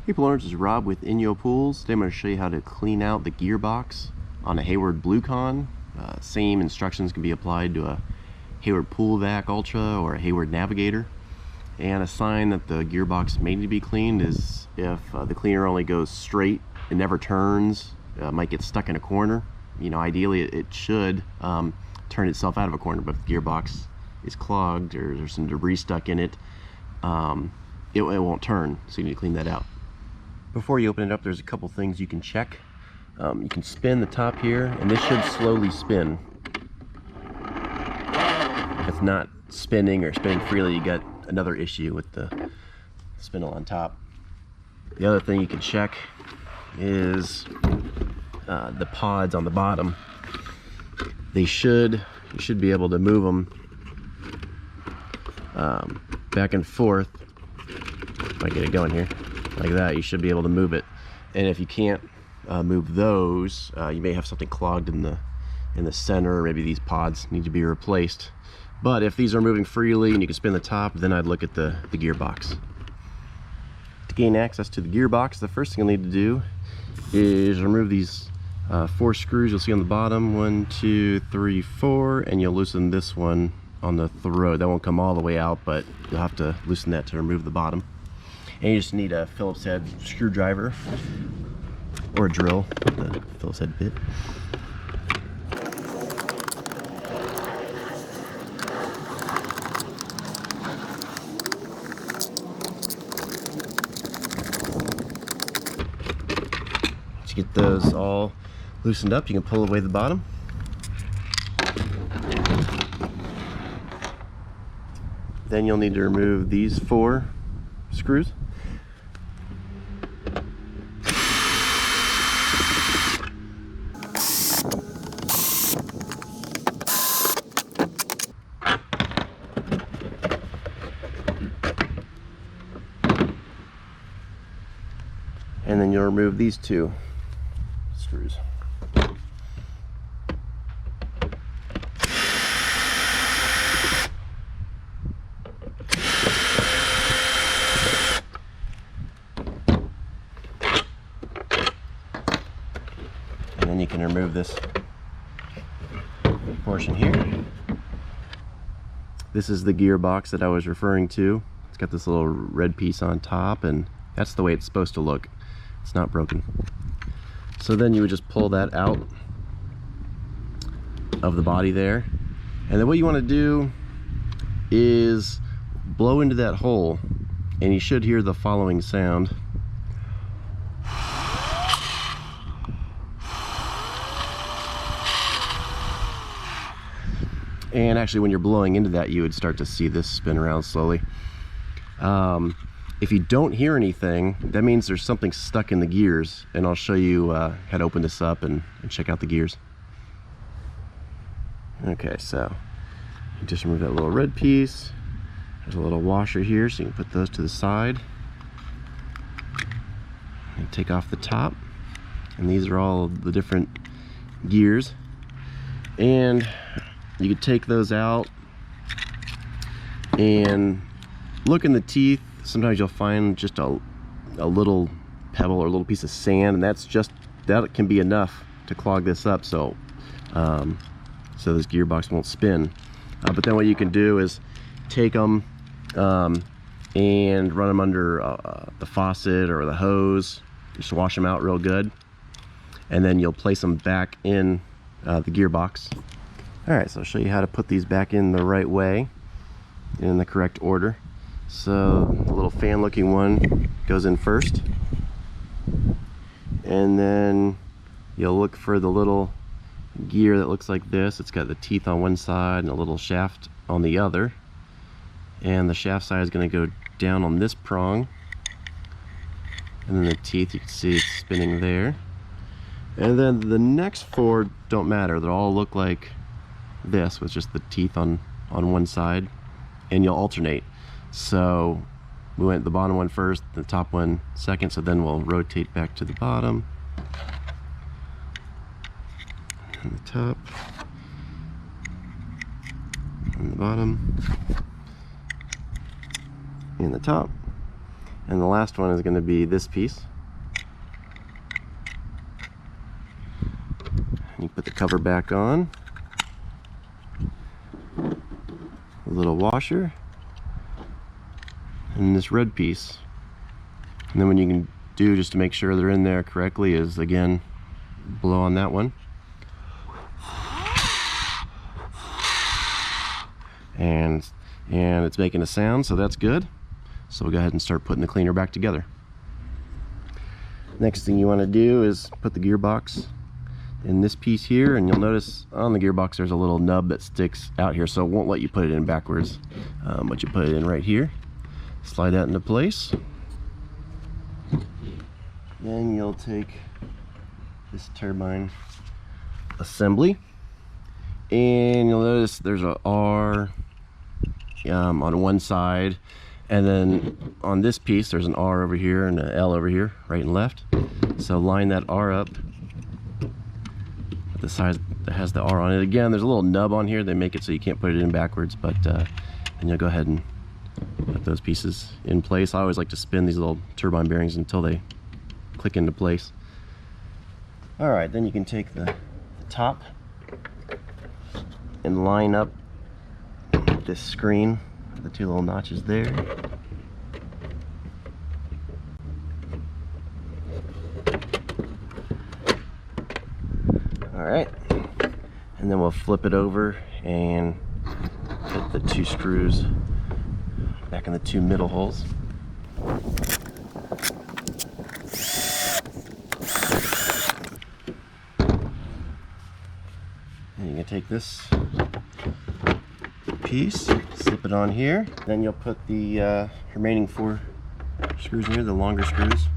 Hey Learners, this is Rob with Inyo Pools. Today I'm going to show you how to clean out the gearbox on a Hayward BluCon. Same instructions can be applied to a Hayward Pool Vac Ultra or a Hayward Navigator. And a sign that the gearbox may need to be cleaned is if the cleaner only goes straight, it never turns, might get stuck in a corner. You know, ideally it should turn itself out of a corner, but if the gearbox is clogged or there's some debris stuck in it, it won't turn, so you need to clean that out. Before you open it up, there's a couple things you can check. You can spin the top here, and this should slowly spin. If it's not spinning or spinning freely, you got another issue with the spindle on top. The other thing you can check is the pods on the bottom. You should be able to move them back and forth. If I get it going here. Like that, you should be able to move it. And if you can't move those, you may have something clogged in the center, or maybe these pods need to be replaced. But if these are moving freely and you can spin the top, then I'd look at the gearbox. To gain access to the gearbox, the first thing you'll need to do is remove these 4 screws you'll see on the bottom. 1, 2, 3, 4, and you'll loosen this one on the throat. That won't come all the way out, but you'll have to loosen that to remove the bottom. And you just need a Phillips head screwdriver or a drill with a Phillips head bit. Once you get those all loosened up, you can pull away the bottom. Then you'll need to remove these 4 screws. And then you'll remove these 2 screws. And then you can remove this portion here. This is the gearbox that I was referring to. It's got this little red piece on top, and that's the way it's supposed to look. It's not broken. So then you would just pull that out of the body there. And then what you want to do is blow into that hole, and you should hear the following sound. And actually, when you're blowing into that, you would start to see this spin around slowly. If you don't hear anything, that means there's something stuck in the gears, and I'll show you how to open this up and check out the gears. Okay, so you just remove that little red piece. There's a little washer here, so you can put those to the side. And take off the top, and these are all the different gears. And you could take those out and look in the teeth. Sometimes you'll find just a little pebble or a little piece of sand, and that can be enough to clog this up, so this gearbox won't spin. But then what you can do is take them and run them under the faucet or the hose. Just wash them out real good, and then you'll place them back in the gearbox. Alright, so I'll show you how to put these back in the right way, in the correct order. So the little fan looking one goes in first, and then you'll look for the little gear that looks like this. It's got the teeth on one side and a little shaft on the other, and the shaft side is going to go down on this prong, and then the teeth, you can see it's spinning there. And then the next 4 don't matter, they'll all look like this with just the teeth on one side, and you'll alternate. So we went the bottom one first, the top one second, so then we'll rotate back to the bottom and the top and the bottom and the top, And the last one is going to be this piece. You put the cover back on. A little washer. And this red piece. And then what you can do just to make sure they're in there correctly is, again, blow on that one. And it's making a sound, so that's good. So we'll go ahead and start putting the cleaner back together. Next thing you want to do is put the gearbox in this piece here, and you'll notice on the gearbox there's a little nub that sticks out here, so it won't let you put it in backwards, but you put it in right here. Slide that into place. Then you'll take this turbine assembly, and you'll notice there's a R on one side, and then on this piece there's an R over here and an L over here, right and left. So line that R up with the side that has the R on it. Again, there's a little nub on here. They make it so you can't put it in backwards, but then you'll go ahead and put those pieces in place. I always like to spin these little turbine bearings until they click into place. All right, then you can take the top and line up this screen, the two little notches there. All right, and then we'll flip it over and put the two screws back in the two middle holes. And you can take this piece, slip it on here, then you'll put the remaining 4 screws in here, the longer screws.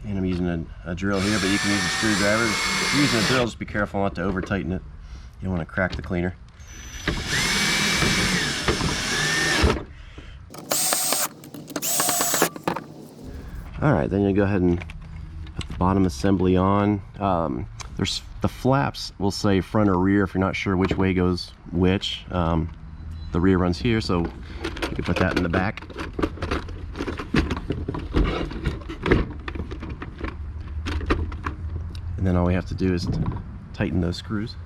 And I'm using a drill here, but you can use a screwdriver. If you're using a drill, just be careful not to over tighten it. You don't want to crack the cleaner. Alright, then you go ahead and put the bottom assembly on. There's the flaps will say front or rear if you're not sure which way goes which. The rear runs here, so you can put that in the back. And then all we have to do is tighten those screws.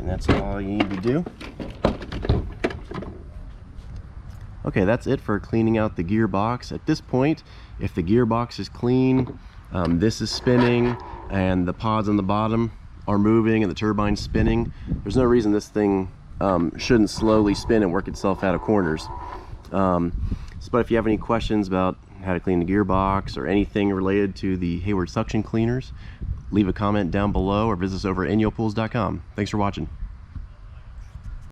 That's all you need to do. Okay, that's it for cleaning out the gearbox. At this point, if the gearbox is clean, this is spinning, and the pods on the bottom are moving, and the turbine's spinning, there's no reason this thing shouldn't slowly spin and work itself out of corners. But if you have any questions about how to clean the gearbox or anything related to the Hayward suction cleaners, leave a comment down below or visit us over at inyopools.com. Thanks for watching.